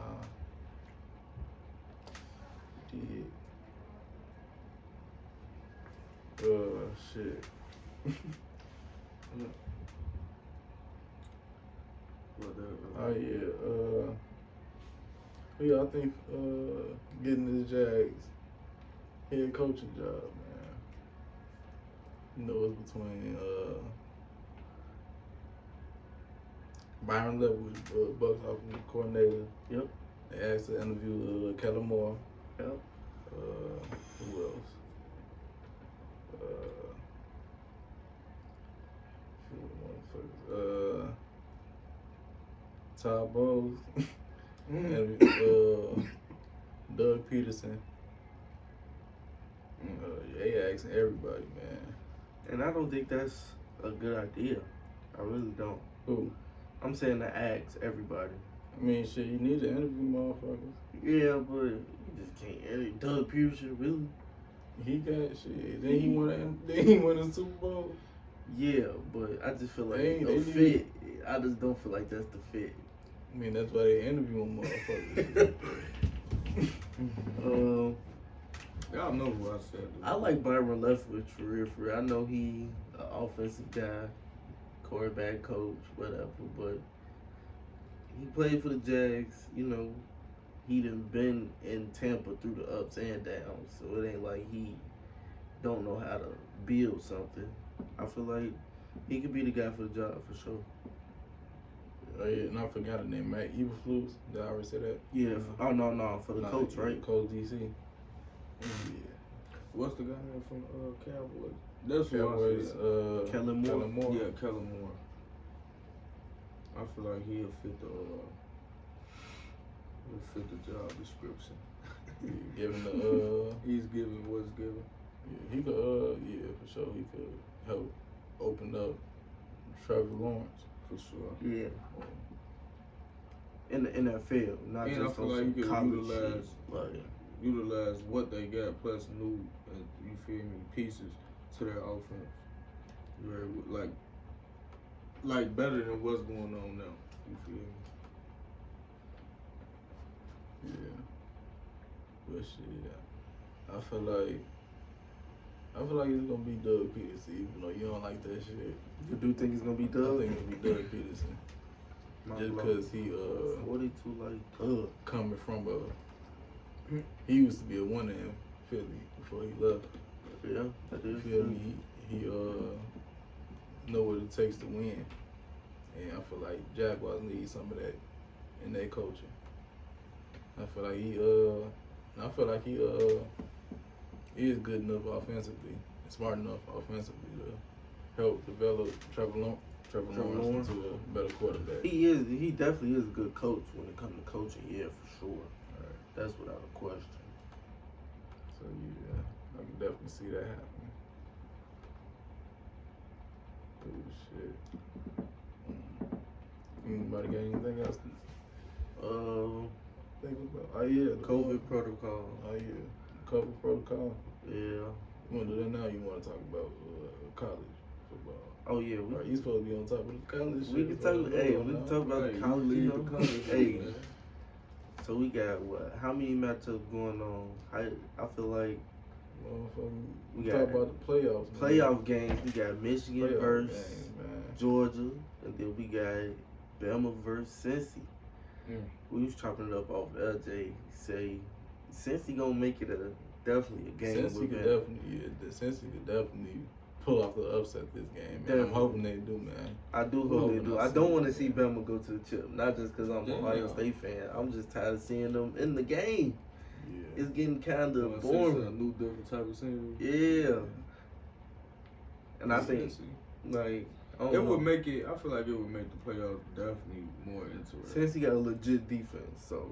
[SPEAKER 2] shit. Oh yeah. Yeah, I think getting this Jags head coaching job, man. You know, it's between Byron Leftwich, Bucks offensive coordinator.
[SPEAKER 3] Yep.
[SPEAKER 2] They asked to interview Kellen Moore.
[SPEAKER 3] Yep.
[SPEAKER 2] Who else? Todd Bowles. And Doug Peterson. They asking everybody, man.
[SPEAKER 3] And I don't think that's a good idea. I really don't.
[SPEAKER 2] Who?
[SPEAKER 3] I'm saying to ask everybody.
[SPEAKER 2] I mean, shit, you need to interview motherfuckers.
[SPEAKER 3] Yeah, but you just can't interview Doug Peterson, really?
[SPEAKER 2] He got shit. Then he won a Super Bowl.
[SPEAKER 3] Yeah, but I just feel like
[SPEAKER 2] They
[SPEAKER 3] the
[SPEAKER 2] need-
[SPEAKER 3] fit. I just don't feel like that's the fit.
[SPEAKER 2] I mean, that's why they interviewing motherfuckers.
[SPEAKER 4] Y'all know who I said.
[SPEAKER 3] I like Byron Leftwich for real, for real. I know he an offensive guy, quarterback coach, whatever, but he played for the Jags. You know, he done been in Tampa through the ups and downs, so it ain't like he don't know how to build something. I feel like he could be the guy for the job for sure.
[SPEAKER 2] Oh yeah, and I forgot the name, Matt Eberflus. Did I already say that?
[SPEAKER 3] Yeah. Oh no, for the
[SPEAKER 2] Nah,
[SPEAKER 3] coach,
[SPEAKER 2] yeah,
[SPEAKER 3] right?
[SPEAKER 2] Coach DC. Yeah.
[SPEAKER 4] What's the guy name from Cowboys? That's who
[SPEAKER 2] Cowboys.
[SPEAKER 4] I said.
[SPEAKER 3] Kellen Moore.
[SPEAKER 2] Kellen Moore.
[SPEAKER 4] Yeah, Kellen Moore. I feel like he'll fit the job description.
[SPEAKER 2] Given the
[SPEAKER 4] He's given what's given.
[SPEAKER 2] yeah, he could yeah, for sure he could help open up Trevor Lawrence.
[SPEAKER 4] For sure.
[SPEAKER 3] Yeah. In the NFL, not
[SPEAKER 4] And I
[SPEAKER 3] just
[SPEAKER 4] feel
[SPEAKER 3] on
[SPEAKER 4] like
[SPEAKER 3] some
[SPEAKER 4] you can
[SPEAKER 3] college shit.
[SPEAKER 4] utilize what they got plus new, you feel me, pieces to their offense. Right, like better than what's going on now. You feel me?
[SPEAKER 2] Yeah. But shit, I feel like it's gonna be Doug Peterson, even though you don't like that shit.
[SPEAKER 3] You do think it's gonna be
[SPEAKER 2] I
[SPEAKER 3] Doug?
[SPEAKER 2] think it'll be Doug Peterson. Just because he
[SPEAKER 3] 42 like Doug.
[SPEAKER 2] coming from he used to be a winner in Philly before he left.
[SPEAKER 3] Yeah, that
[SPEAKER 2] You
[SPEAKER 3] is
[SPEAKER 2] feel
[SPEAKER 3] true.
[SPEAKER 2] me? He know what it takes to win, and I feel like Jaguars need some of that in their coaching. I feel like he is good enough offensively, and smart enough offensively to help develop Trevor Lawrence into a better quarterback.
[SPEAKER 3] He definitely is a good coach when it comes to coaching, yeah, for sure.
[SPEAKER 2] Right.
[SPEAKER 3] That's without a question.
[SPEAKER 2] So yeah, I can definitely see that happening. Oh shit. Anybody got anything else to think about? Oh yeah,
[SPEAKER 3] COVID protocol.
[SPEAKER 2] Oh yeah, COVID protocol.
[SPEAKER 3] Yeah.
[SPEAKER 2] You want to do that now? You want to talk about college football?
[SPEAKER 3] Oh yeah.
[SPEAKER 2] Are you supposed to be on top of the college?
[SPEAKER 3] We can talk. Hey, we can talk about the college. You know? Hey. So we got what? How many matchups going on? I feel like
[SPEAKER 2] we got talk about the playoffs.
[SPEAKER 3] Playoff games. We got Michigan versus Georgia, and then we got Bama versus Cincy. We was chopping it up off LJ. Say Cincy gonna make it definitely a game.
[SPEAKER 2] Cincy could definitely pull off the upset this game, man. I'm hoping they do, man.
[SPEAKER 3] I do hope they do. I don't want to see Bama go to the chip, not just because I'm an Ohio State fan. I'm just tired of seeing them in the game. Yeah. It's getting kind of boring.
[SPEAKER 4] A new different type of scenery.
[SPEAKER 3] Yeah. And I think, like,
[SPEAKER 4] it would make it. I feel like it would make the playoffs definitely more interesting.
[SPEAKER 3] Since he got a legit defense, so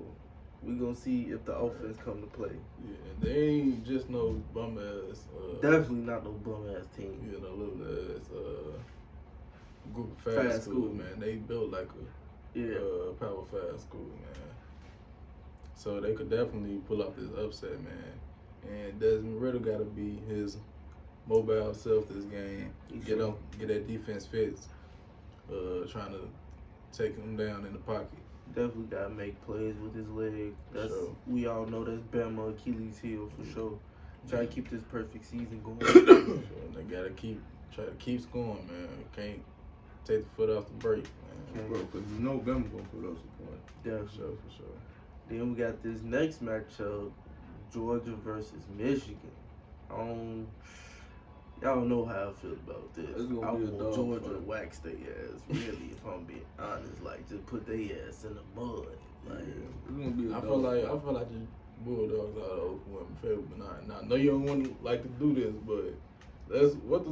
[SPEAKER 3] we gonna see if the offense come to play.
[SPEAKER 2] Yeah, and they ain't just no bum ass.
[SPEAKER 3] Definitely not no bum ass team.
[SPEAKER 2] You know, little ass group of fast school, man. They built like a power fast school, man. So they could definitely pull off this upset, man. And Desmond Ritter got to be his mobile self this game. Get that defense fits. Trying to take him down in the pocket.
[SPEAKER 3] Definitely gotta make plays with his leg. That's we all know that's Bama Achilles heel for sure. Try to keep this perfect season going.
[SPEAKER 2] They gotta try to keep scoring, man. Can't take the foot off the brake, man.
[SPEAKER 4] Bro, because you know Bama gonna put up some points.
[SPEAKER 3] Definitely.
[SPEAKER 2] For sure.
[SPEAKER 3] Then we got this next matchup, Georgia versus Michigan. Y'all know how I feel about this. I want Georgia to wax their ass, really, if I'm being honest. Like, just put their ass in the mud. Like,
[SPEAKER 4] it's gonna be
[SPEAKER 2] I feel like the Bulldogs are the overwhelming favorite, but not. I know you don't want to like to do this, but what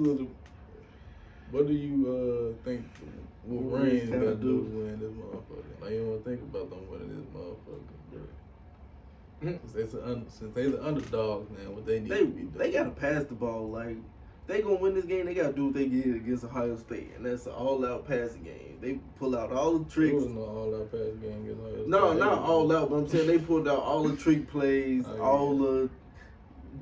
[SPEAKER 2] do you think Wolverines gotta do to win this motherfucker? Like, you don't want to think about them winning this motherfucker, but since they the underdogs, man, what they need to be doing.
[SPEAKER 3] They gotta pass the ball. Like, they gonna win this game. They gotta do what they did against Ohio State, and that's an all-out passing game. They pull out all the tricks.
[SPEAKER 2] It was no all-out passing game against Ohio State.
[SPEAKER 3] No, not all out. But I'm saying they pulled out all the trick plays, all the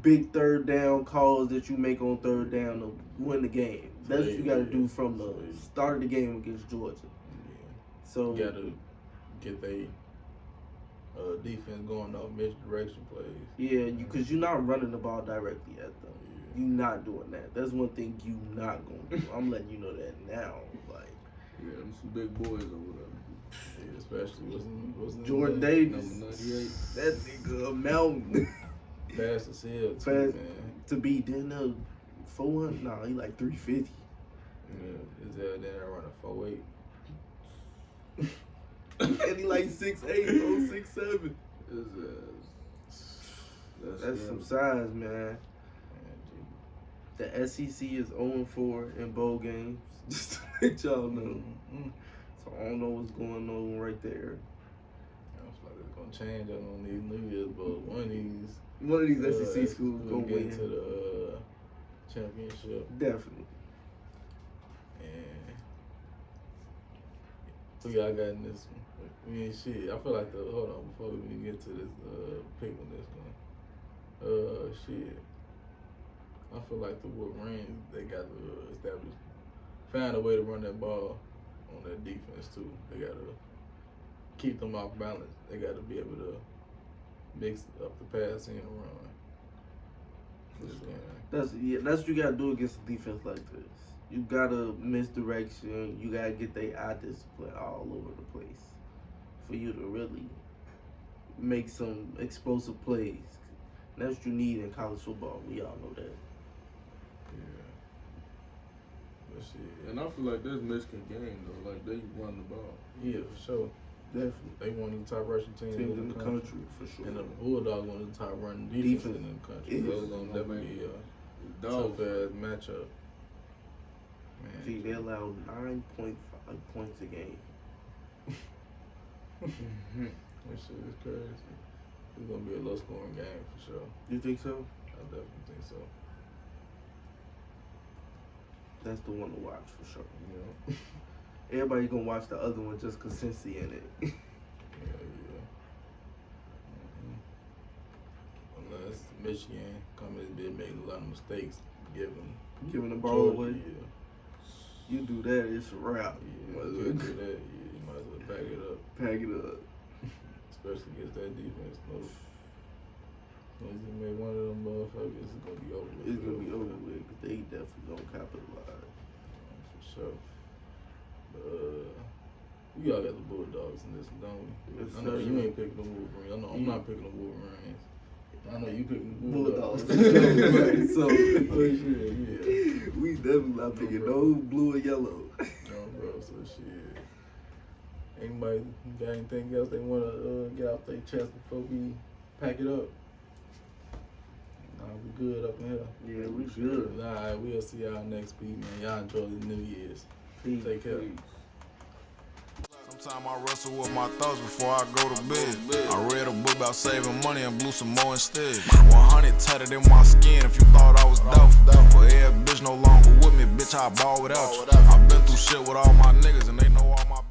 [SPEAKER 3] big third down calls that you make on third down to win the game. That's what you gotta do from the start of the game against Georgia.
[SPEAKER 2] Yeah.
[SPEAKER 3] So
[SPEAKER 2] you gotta get their defense going off misdirection plays.
[SPEAKER 3] Yeah, because you're not running the ball directly at them. You're not doing that. That's one thing you not gonna do. I'm letting you know that now. Like,
[SPEAKER 4] them some big boys or whatever.
[SPEAKER 2] Yeah, especially wasn't
[SPEAKER 3] Jordan Davis,
[SPEAKER 4] number 98.
[SPEAKER 3] that nigga a mountain.
[SPEAKER 2] Fast as hell, too, man.
[SPEAKER 3] To be then 400. Nah, he like 350.
[SPEAKER 2] Yeah, his head there running 4'8".
[SPEAKER 3] And he like 6'8", 6'7". That's some size, man. The SEC is 0-4 in bowl games. Just to let y'all know. So I don't know what's going on right there.
[SPEAKER 2] I feel like it's gonna change on these New Year's Bowls. One of these
[SPEAKER 3] SEC schools gonna
[SPEAKER 2] get
[SPEAKER 3] win
[SPEAKER 2] to the championship.
[SPEAKER 3] Definitely.
[SPEAKER 2] And who y'all got in this one? I mean, shit. I feel like hold on before we get to this pick on this one. Shit. I feel like the Wolverines, they got to find a way to run that ball on that defense too. They got to keep them off balance. They got to be able to mix up the passing and run.
[SPEAKER 3] That's what you gotta do against a defense like this. You gotta misdirection. You gotta get their eye discipline all over the place for you to really make some explosive plays. And that's what you need in college football. We all know that.
[SPEAKER 2] Yeah. But shit.
[SPEAKER 4] And I feel like this Michigan game though, like they run the ball.
[SPEAKER 2] Yeah, for sure.
[SPEAKER 3] Definitely.
[SPEAKER 2] They one of the top rushing teams
[SPEAKER 3] in the country for sure.
[SPEAKER 2] And the Bulldogs one of the top running defenses in the country. Those gonna definitely be a tough ass matchup. Man.
[SPEAKER 3] Gee, they allowed 9.5 points a game.
[SPEAKER 2] That shit is crazy. It's gonna be a low scoring game for sure.
[SPEAKER 3] You think so?
[SPEAKER 2] I definitely think so.
[SPEAKER 3] That's the one to watch for sure.
[SPEAKER 2] You know?
[SPEAKER 3] everybody gonna watch the other one just cause Cincy in it.
[SPEAKER 2] Yeah. Unless Michigan come in bit made a lot of mistakes,
[SPEAKER 3] Giving the ball
[SPEAKER 2] Georgia,
[SPEAKER 3] away.
[SPEAKER 2] Yeah.
[SPEAKER 3] You do that, it's a wrap.
[SPEAKER 2] Yeah, you can't do that. Yeah, you might as well pack it up.
[SPEAKER 3] Pack it up.
[SPEAKER 2] Especially against that defense. No. Once you make one of them motherfuckers, it's gonna be over with.
[SPEAKER 3] It's gonna be over with, but they definitely gonna capitalize.
[SPEAKER 2] For sure. We all got the Bulldogs in this one, don't we?
[SPEAKER 3] Yes,
[SPEAKER 2] I know
[SPEAKER 3] sir.
[SPEAKER 2] you ain't picking the Wolverines. I know I'm not picking the Wolverines. I know you picking the
[SPEAKER 3] Bulldogs.
[SPEAKER 2] Bulldogs.
[SPEAKER 3] So,
[SPEAKER 2] Oh shit, yeah.
[SPEAKER 3] we definitely not picking no blue or yellow.
[SPEAKER 2] No, bro, so shit. Anybody got anything else they want to get off their chest before we pack it up? Nah, we good up in here.
[SPEAKER 3] Yeah, we good.
[SPEAKER 2] Alright, we'll see y'all next week, man. Y'all enjoy the New Year's.
[SPEAKER 3] Peace.
[SPEAKER 2] Take care.
[SPEAKER 1] Sometimes I wrestle with my thoughts before I go to bed. I read a book about saving money and blew some more instead. 100 tatted in my skin if you thought I was dope. For every bitch no longer with me, bitch, I ball without you. I been through shit with all my niggas and they know all my